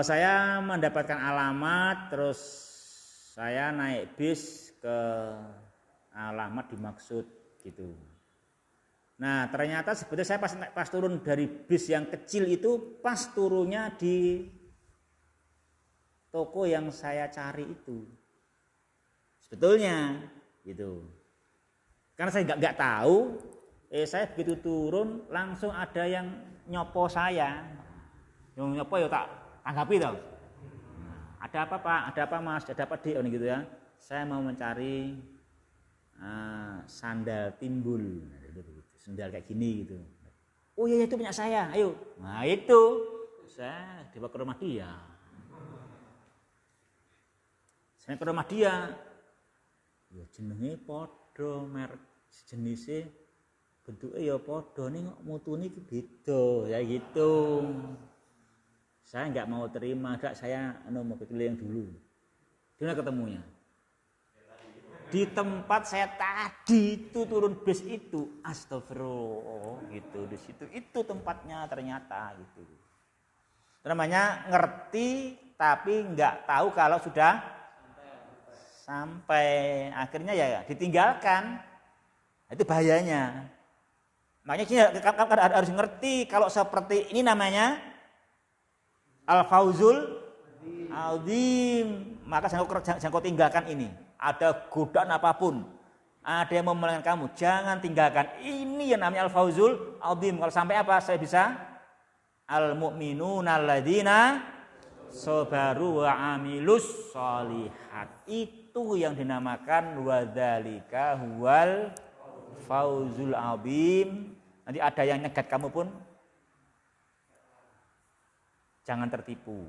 Saya mendapatkan alamat, terus saya naik bis ke alamat dimaksud gitu. Nah ternyata sebetulnya saya pas turun dari bis yang kecil itu, pas turunnya di toko yang saya cari itu. Sebetulnya gitu. Karena saya nggak tahu, saya begitu turun langsung ada yang nyopo saya. Yang nyopo ya tak tanggapi toh. Ada apa Pak? Ada apa Mas? Ada apa Dik? Gitu ya. Saya mau mencari sandal timbul. Sandal kayak gini gitu. Oh iya itu punya saya. Ayo. Nah itu saya dibawa ke rumah dia. Saya ke rumah dia. Ya jenenge padha merek jenisnya bentuknya ya padha ning kok mutune iki beda ya gitu. Saya enggak mau terima, enggak saya mau keliling dulu. Di mana ketemunya? Di tempat saya tadi itu turun bis itu, astagfirullah gitu di situ. Itu tempatnya ternyata gitu. Namanya ngerti tapi enggak tahu kalau sudah sampai akhirnya ya ditinggalkan. Itu bahayanya. Makanya harus ngerti kalau seperti ini namanya al-fauzul azim. Maka jangan kau tinggalkan ini. Ada godaan apapun, ada yang memelengkan kamu, jangan tinggalkan. Ini yang namanya al-fauzul azim. Kalau sampai apa? Saya bisa al-mu'minuna alladzina sabaru wa amilus sholihat. Itu yang dinamakan wadzalika huwal fauzul azim. Nanti ada yang nyegat kamu pun jangan tertipu.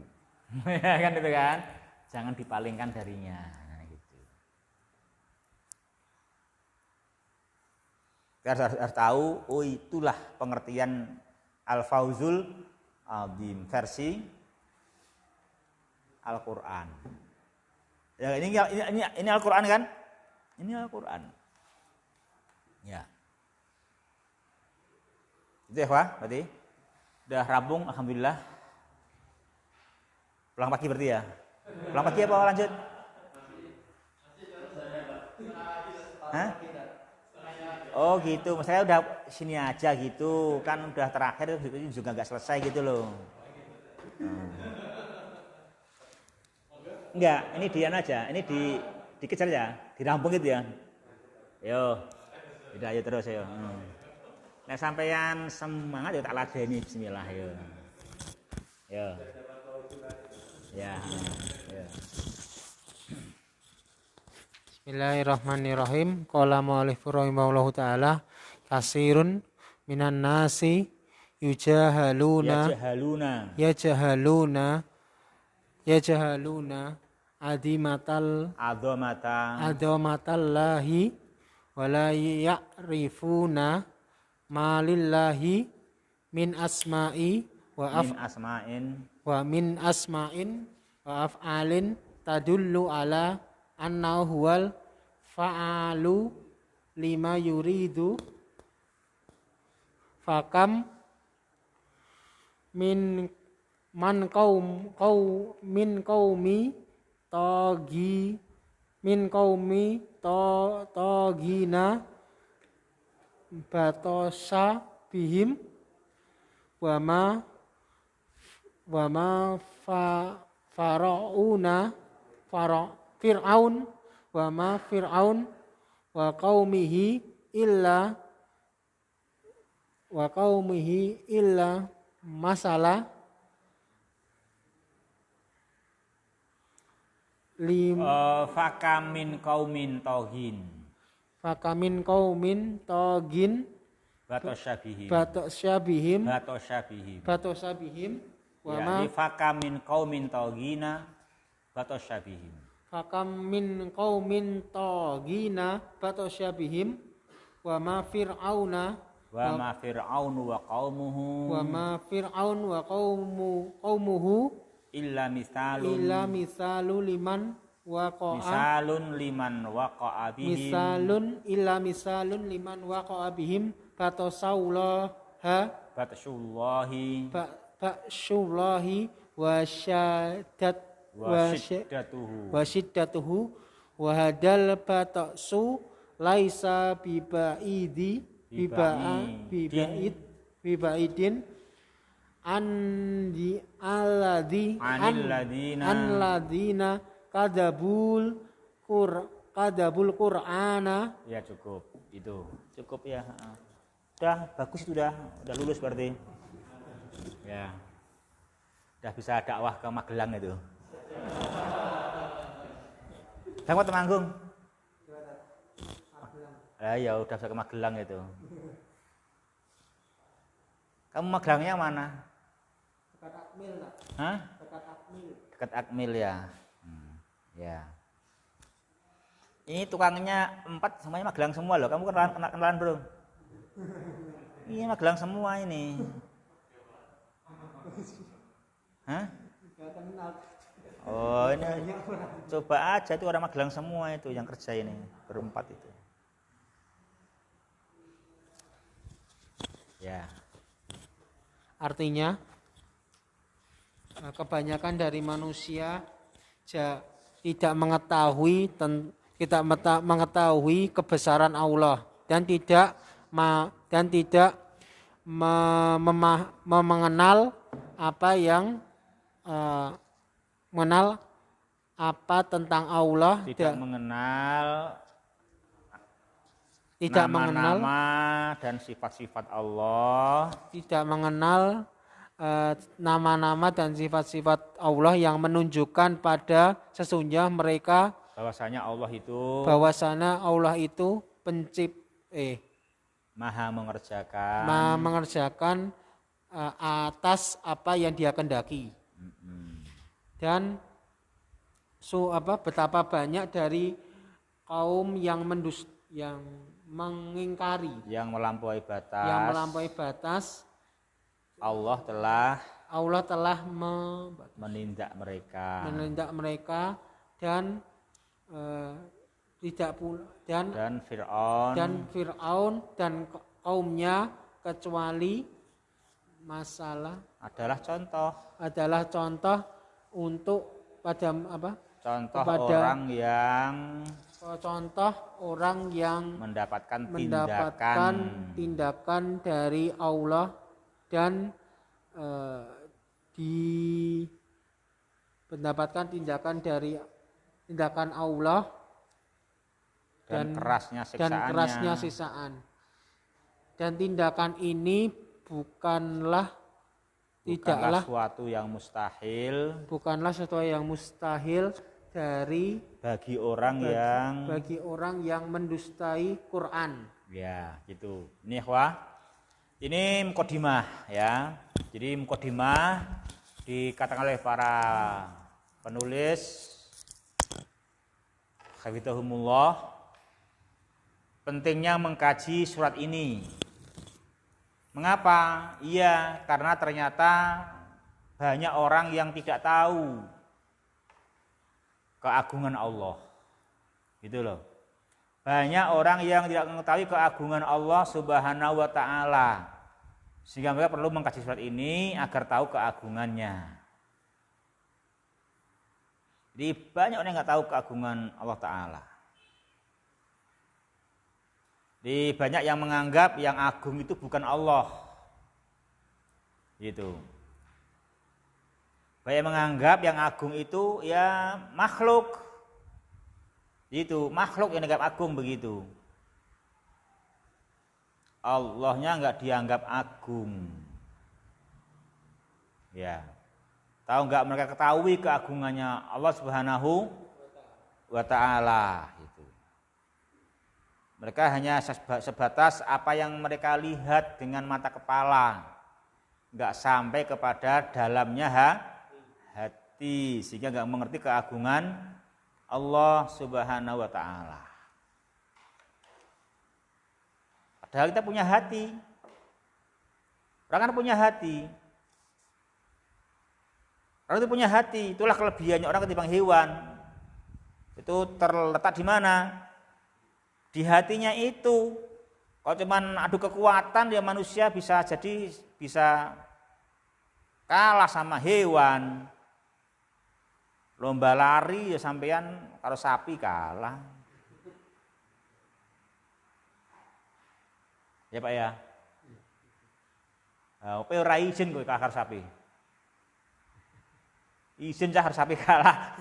Kan itu kan? Jangan dipalingkan darinya. Nah, gitu. Kita harus tahu, oh itulah pengertian al-fauzul azim versi Al-Qur'an. Ya, ini Al-Qur'an kan? Ini Al-Qur'an. Ya. Itu ya, Pak, berarti udah rampung alhamdulillah. Pulang pagi berarti ya? Pulang pagi apa lanjut? Hah? Oh gitu, saya udah sini aja gitu, kan udah terakhir juga nggak selesai gitu loh. Enggak, ini dian aja, ini dikejar ya, dirampung gitu ya. Yo, udah ayo terus yo. Nah sampeyan semangat ya tak ladeni bismillah yo. Yo. Ya. Ya. Bismillahirrahmanirrahim. Qala mu'allifu rahimahullahu ta'ala kasirun minan nasi yujahaluna adhamatallahi wala ya'rifuna malillahi min asma'i min asma'in wa af'alin tadullu ala annahu huwal fa'alu lima yuridu fakam min qaumi tagina batosha bihim wa ma Fir'aun wa ma Fir'aun wa qaumihi illa masalah fakamin qaumin taghin batosyabihim wa ma fakamin qaumin taghina batosyabihim wa ma fir'aunu wa qaumuhu illa misalun liman waqa'a bihim batashullahi wa syiddatuhu wa hadal batasu laisa bibaidin andi ala anil ladina ladina kadabul Qur'ana. ya cukup itu cukup ya. Udah bagus itu udah lulus berarti ya, udah bisa dakwah ke Magelang itu. Kamu Temanggung ya udah bisa ke Magelang itu. Kamu Magelangnya mana? Dekat Akmil tak? Hah? Dekat Akmil. Dekat Akmil ya. Ya. Ini tukangnya 4 semuanya Magelang semua loh. Kamu kenalan belum? Ini Magelang semua ini. Hah? Oh ini coba aja itu orang Magelang semua itu yang kerja ini berempat itu. Ya. Artinya kebanyakan dari manusia tidak mengetahui kebesaran Allah dan tidak mengenal apa yang mengenal apa tentang Allah, tidak mengenal nama dan sifat-sifat Allah, tidak mengenal nama-nama dan sifat-sifat Allah yang menunjukkan pada sesungguhnya mereka bahwasanya Allah itu maha mengerjakan atas apa yang Dia kehendaki. Dan betapa banyak dari kaum yang mengingkari, yang melampaui batas, Allah telah menindak mereka dan Fir'aun dan kaumnya kecuali masalah adalah contoh untuk orang yang mendapatkan tindakan dari Allah dan mendapatkan tindakan Allah dan kerasnya siksaan. Dan tindakan ini bukanlah suatu yang mustahil bagi orang yang mendustai Quran. Ya, gitu. Ini ikhwah. Ini mukadimah ya. Jadi mukadimah dikatakan oleh para penulis hafizahumullah pentingnya mengkaji surat ini. Mengapa? Iya, karena ternyata banyak orang yang tidak tahu keagungan Allah. Gitu loh. Banyak orang yang tidak mengetahui keagungan Allah Subhanahu wa taala. Sehingga mereka perlu mengkaji surat ini agar tahu keagungannya. Jadi banyak orang yang enggak tahu keagungan Allah taala. Jadi banyak yang menganggap yang agung itu bukan Allah. Gitu. Banyak menganggap yang agung itu ya makhluk. Itu makhluk yang dianggap agung begitu. Allahnya enggak dianggap agung. Ya. Tahu enggak mereka ketahui keagungannya Allah Subhanahu wa taala itu. Mereka hanya sebatas apa yang mereka lihat dengan mata kepala. Enggak sampai kepada dalamnya hati sehingga enggak mengerti keagungan Allah Subhanahu wa taala. Padahal kita punya hati. Orang kan punya hati. Orang itu punya hati, itulah kelebihannya orang ketimbang hewan. Itu terletak di mana? Di hatinya itu. Kalau cuman adu kekuatan ya manusia bisa kalah sama hewan. Lomba lari ya sampean kalau sapi kalah. Ya Pak ya. Apa ora izin kowe kakar sapi. Izin saya harus sapi kalah.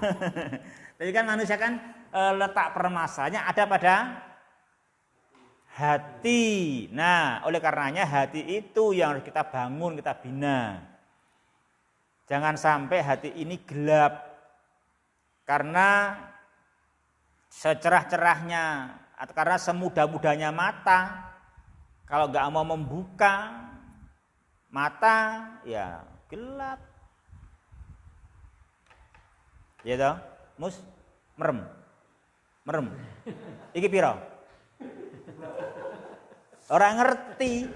Tapi kan manusia kan letak permasalahannya ada pada hati. Nah, oleh karenanya hati itu yang harus kita bangun, kita bina. Jangan sampai hati ini gelap. Karena secerah-cerahnya atau karena semudah-mudahnya mata, kalau nggak mau membuka mata, ya gelap. Ya toh, mus merem. Iki piro? Orang ngerti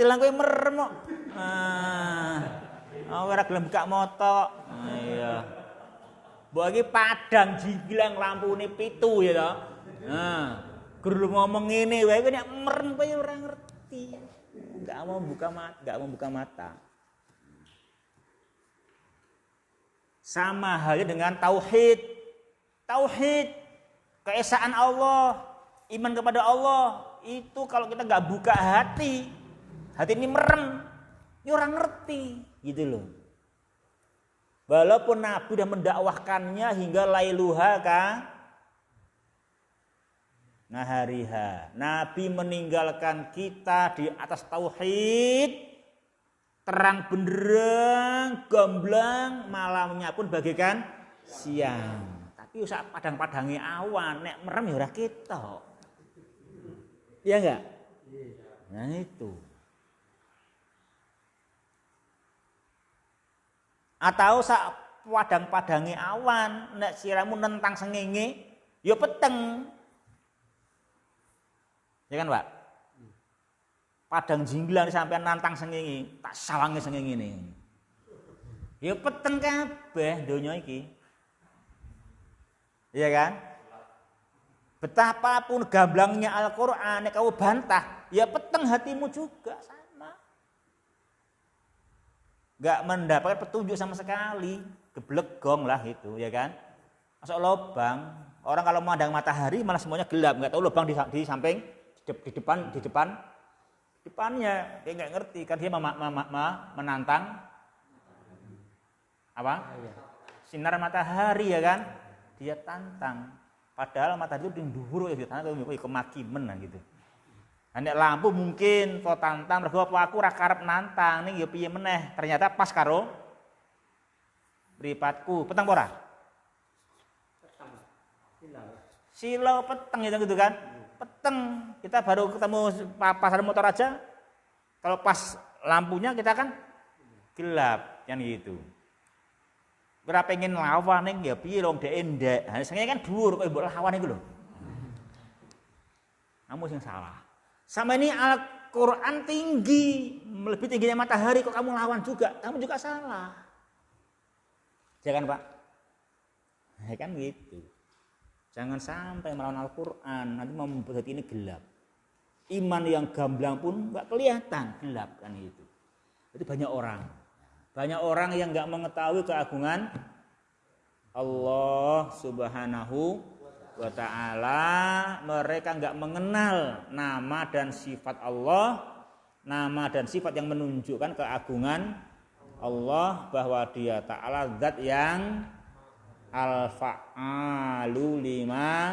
lah kowe merem kok. Ora gelem buka mata. Iya. Mbok iki padang jinglang lampune 7 ya toh. Guru ngomong ngene wae kok nek merem kowe ora ngerti. Enggak mau buka mata. Sama halnya dengan tauhid. Tauhid, keesaan Allah, iman kepada Allah. Itu kalau kita enggak buka hati ini merem. Ini orang ngerti, gitu loh. Walaupun Nabi sudah mendakwahkannya hingga lailuha nahariha. Nabi meninggalkan kita di atas tauhid, terang benderang, gamblang, malamnya pun bagaikan siang. Tapi usah padang-padangi awan, nek merem ya ora ketok. Iya enggak? Nah itu. Atau sak padang-padangi awan, nek siramu nentang sengenge, ya peteng. Ya kan, Pak? Padang jinglang sampai nantang sengenge, tak sawangi sengenge ini. Ya peteng kabeh donya iki. Iya kan? Betapapun gamblangnya Al-Qur'an nek kamu bantah, ya peteng hatimu juga sama. Enggak mendapatkan petunjuk sama sekali, geblegong lah itu, ya kan? Masuk lubang, orang kalau memandang matahari malah semuanya gelap, enggak tahu lubang di samping, di depannya dia nggak ngerti kan dia menantang apa sinar matahari ya kan dia tantang padahal matahari itu di dhuwur ya ditantang kemakimen gitu. Nek lampu mungkin kok tantang mergo apa aku ora karep nantang ning ya piye meneh ternyata pas karo mripatku peteng ora silau peteng gitu kan. Peteng, kita baru ketemu pasar motor aja. Kalau pas lampunya kita kan gelap, yang gitu. Ora pengen lawan ning ya piye wong dhek ndek. Ha sing kan dhuwur kok mbok lawan iku lho. Kamu sing salah. Sama ini Al-Qur'an tinggi, lebih tingginya matahari kok kamu lawan juga. Kamu juga salah. Jangan, Pak. Ya kan gitu. Jangan sampai melawan Al-Quran, nanti membuat hati ini gelap. Iman yang gamblang pun nggak kelihatan, gelap kan itu. Itu banyak orang yang nggak mengetahui keagungan Allah Subhanahu wa Ta'ala. Mereka nggak mengenal nama dan sifat Allah, nama dan sifat yang menunjukkan keagungan Allah, bahwa Dia Ta'ala zat yang al-fa'alu lima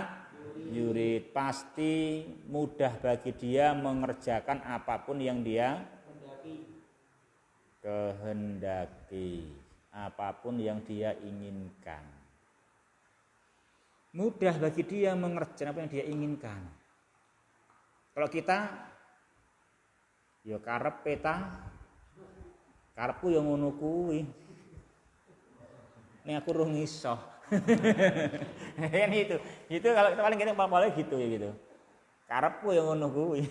yurid, pasti mudah bagi dia mengerjakan apapun yang dia kehendaki, apapun yang dia inginkan. Mudah bagi dia mengerjakan apa yang dia inginkan. Kalau kita ya karep peta karepku yang ngono kuwi. Nek aku rung iso. Kan itu kalau kita paling gini paling gitu ya gitu. Karepku yang ngono kuwi.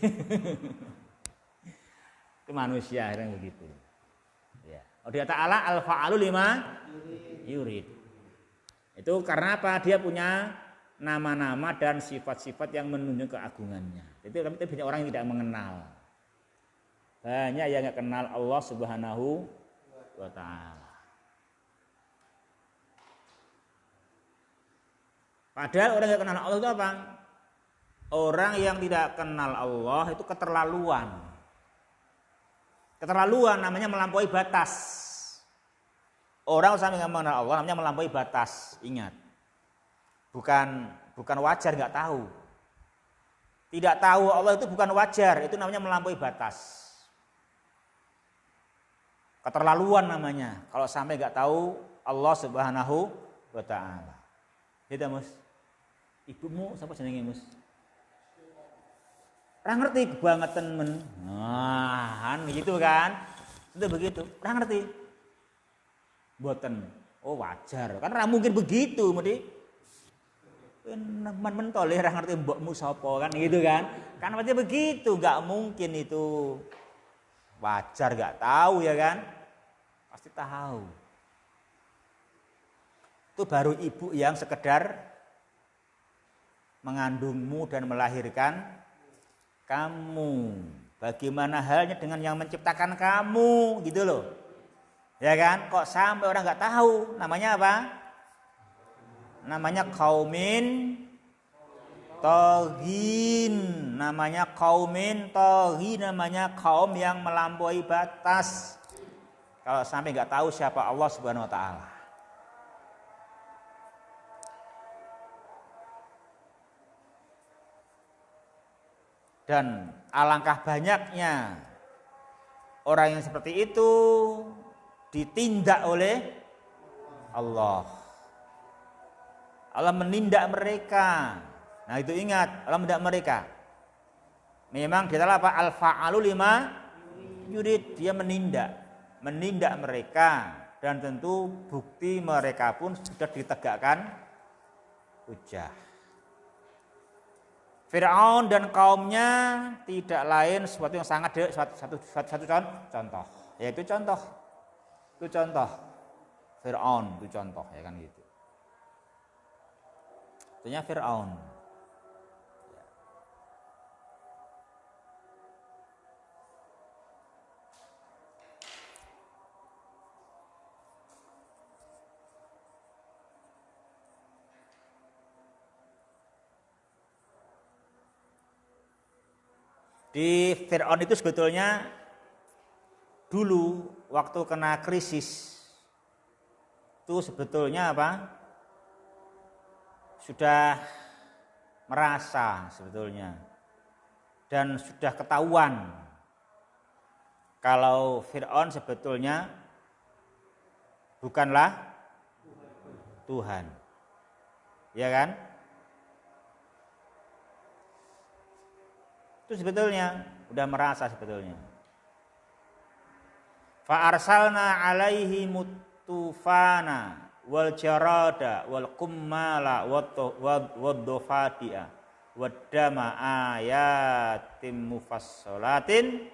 Itu manusia yang begitu. Ya. Allah Ta'ala al-fa'alu lima yurid. Itu karena apa? Dia punya nama-nama dan sifat-sifat yang menunjukkan keagungannya. Itu tapi banyak orang yang tidak mengenal. Banyak yang enggak kenal Allah Subhanahu wa Ta'ala. Padahal orang yang kenal Allah itu apa? Orang yang tidak kenal Allah itu keterlaluan. Keterlaluan namanya melampaui batas. Orang sampai nggak mengenal Allah namanya melampaui batas. Ingat, bukan wajar nggak tahu. Tidak tahu Allah itu bukan wajar, itu namanya melampaui batas. Keterlaluan namanya. Kalau sampai nggak tahu Allah Subhanahu wa Ta'ala. Gitu, Mus. Ibumu siapa jenenge, Mus? Ora ngerti kebangetan men. Nah, gitu kan. Itu begitu. Ora ngerti. Mboten. Oh, wajar. Kan ora mungkin begitu, mesti. Men mentol ora ngerti mbokmu sapa kan gitu kan. Kan pasti begitu, enggak mungkin itu. Wajar enggak tahu ya kan? Pasti tahu. Itu baru ibu yang sekedar mengandungmu dan melahirkan kamu. Bagaimana halnya dengan yang menciptakan kamu gitu loh. Ya kan? Kok sampai orang enggak tahu? Namanya apa? Namanya kaumin toghin. Namanya kaumin toghin. Namanya kaum yang melampaui batas. Kalau sampai nggak tahu siapa Allah Subhanahu Wa Taala. Dan alangkah banyaknya orang yang seperti itu ditindak oleh Allah. Allah menindak mereka. Nah itu ingat, Allah menindak mereka. Memang dia adalah apa? Al-fa'alu lima yurid. Dia menindak mereka. Dan tentu bukti mereka pun sudah ditegakkan hujjah. Fir'aun dan kaumnya tidak lain sesuatu yang sangat satu contoh. Yaitu contoh. Itu contoh. Fir'aun itu contoh ya kan gitu. Tentunya Fir'aun. Di Fir'aun itu sebetulnya dulu waktu kena krisis itu sebetulnya apa? Sudah merasa sebetulnya dan sudah ketahuan kalau Fir'aun sebetulnya bukanlah Tuhan. Ya kan? Itu sebetulnya udah merasa sebetulnya. Fa arsalna alaihi mutufana wal jarada wal kummala wad dofadi'a wad dama ayatim mufassalatin.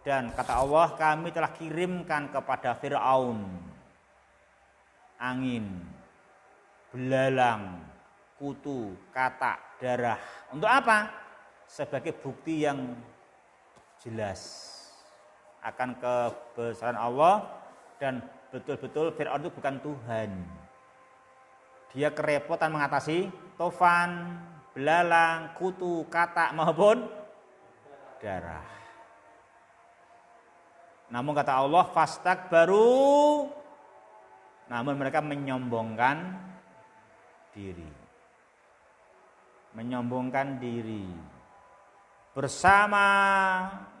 Dan kata Allah, kami telah kirimkan kepada Fir'aun angin, belalang, kutu, katak, darah. Untuk apa? Sebagai bukti yang jelas akan kebesaran Allah dan betul-betul Fir'aun itu bukan Tuhan. Dia kerepotan mengatasi tofan, belalang, kutu, katak maupun darah. Namun kata Allah, fastakbaru, namun mereka menyombongkan diri. Menyombongkan diri. Bersama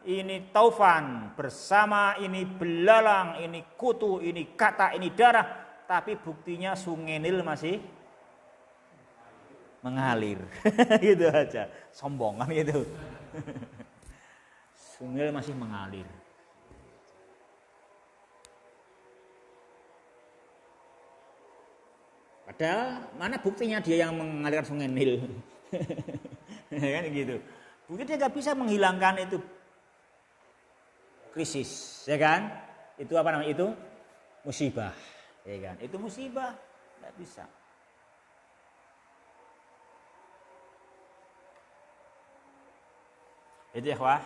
ini taufan, bersama ini belalang, ini kutu, ini katak, ini darah, tapi buktinya Sungai Nil masih mengalir. Gitu aja, sombongan gitu. Sungai masih mengalir. Padahal mana buktinya dia yang mengalirkan Sungai Nil. Kan gitu. Bukti dia nggak bisa menghilangkan itu krisis, ya kan? Itu apa namanya itu? Musibah, ya kan? Itu musibah, nggak bisa. Itu ya, wah.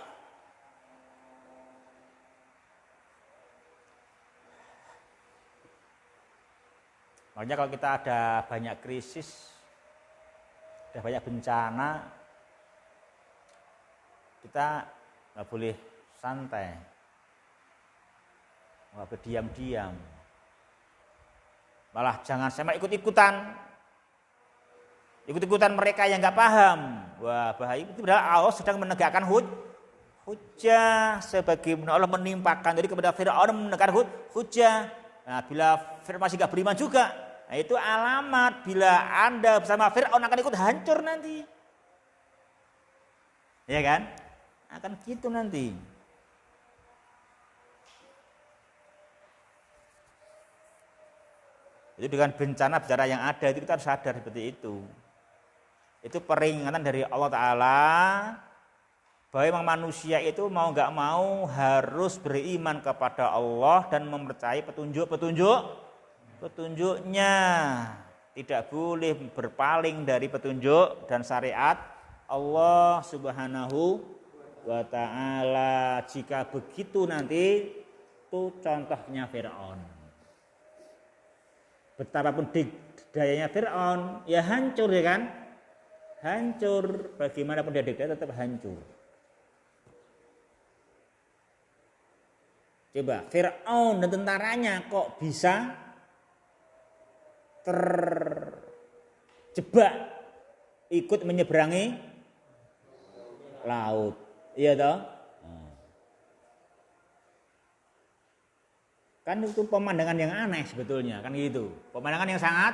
Makanya kalau kita ada banyak krisis, ada banyak bencana, kita nggak boleh santai, nggak boleh diam-diam. Malah jangan sampai ikut-ikutan mereka yang nggak paham. Wah, bahaya. Itu padahal Allah sedang menegakkan hujjah sebagaimana Allah menimpakan dari kepada Firaun menegakkan hujjah. Nah, bila Firaun masih nggak beriman juga, nah itu alamat bila Anda bersama Firaun akan ikut hancur nanti. Ya kan? Akan gitu nanti. Itu dengan bencana yang ada itu kita harus sadar seperti itu. Itu peringatan dari Allah Ta'ala bahwa memang manusia itu mau nggak mau harus beriman kepada Allah dan mempercayai petunjuknya. Tidak boleh berpaling dari petunjuk dan syariat Allah Subhanahu wa Ta'ala. Jika begitu nanti itu contohnya Fir'aun. Betapapun dayanya Fir'aun ya hancur ya kan? Hancur, bagaimanapun dia dikdaya tetap hancur. Coba Fir'aun dan tentaranya kok bisa terjebak ikut menyeberangi laut. Iya toh? Kan itu pemandangan yang aneh sebetulnya, kan gitu. Pemandangan yang sangat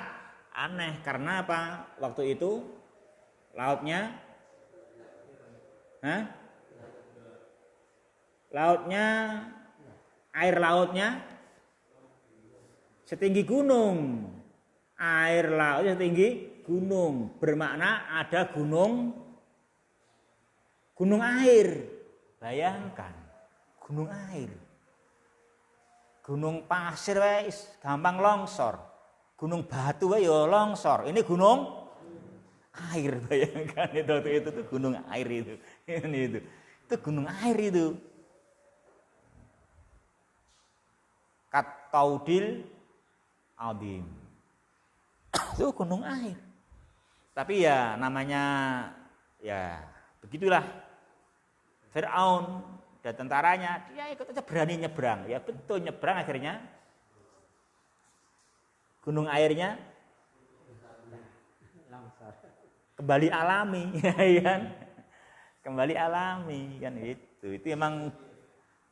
aneh karena apa? Waktu itu lautnya air lautnya setinggi gunung. Air lautnya setinggi gunung, bermakna ada gunung air. Bayangkan, gunung air. Gunung pasir wis gampang longsor. Gunung batu wae ya longsor. Ini gunung air, bayangkan itu tuh gunung air itu. Itu gunung air itu. Kataudil adim. Itu gunung air. Tapi ya namanya ya begitulah. Fir'aun dan tentaranya dia ikut aja berani nyebrang. Ya betul nyebrang akhirnya gunung airnya kembali alami, ya kan? Kembali alami kan itu. Itu emang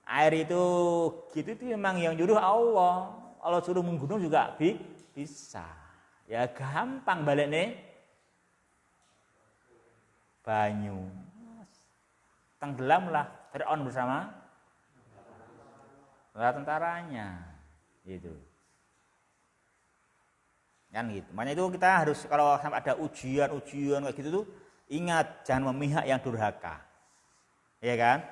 air itu gitu itu memang yang nyuruh Allah. Allah suruh menggunung juga bisa. Ya gampang balik nih. Banyu. Tenggelamlah Fir'aun bersama tentaranya. Gitu. Kan gitu. Makanya itu kita harus kalau sampai ada ujian kayak gitu tuh ingat jangan memihak yang durhaka. Ya kan?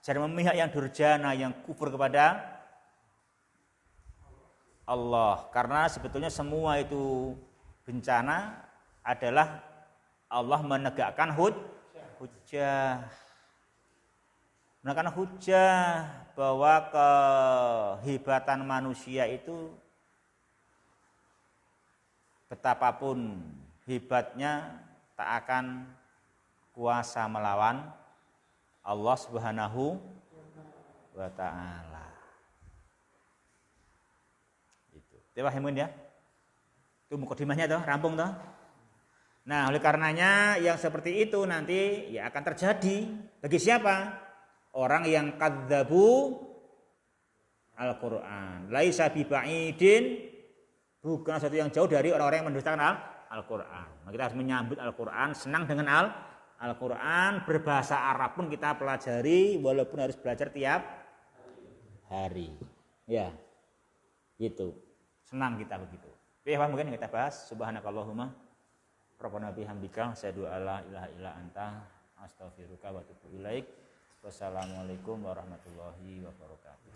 Jangan memihak yang durjana, yang kufur kepada Allah. Karena sebetulnya semua itu bencana adalah Allah menegakkan hujjah. Menegakkan hujjah bahwa kehebatan manusia itu betapapun hebatnya tak akan kuasa melawan Allah Subhanahu wa Ta'ala. Itu pahamun ya. Itu mukadimahnya toh, rampung toh. Nah, oleh karenanya yang seperti itu nanti ya akan terjadi bagi siapa? Orang yang kadzabu Al-Qur'an. Laisa biba'idin, bukan sesuatu yang jauh dari orang-orang yang mendustakan Al-Qur'an. Nah, kita harus menyambut Al-Qur'an, senang dengan Al-Qur'an, berbahasa Arab pun kita pelajari walaupun harus belajar tiap hari. Ya. Gitu. Senang kita begitu. Oke, mungkin kita bahas subhanakallahumma rabbana bihamdika asyhadu alla ilaha illa anta astaghfiruka wa atubu ilaik. Wassalamualaikum warahmatullahi wabarakatuh.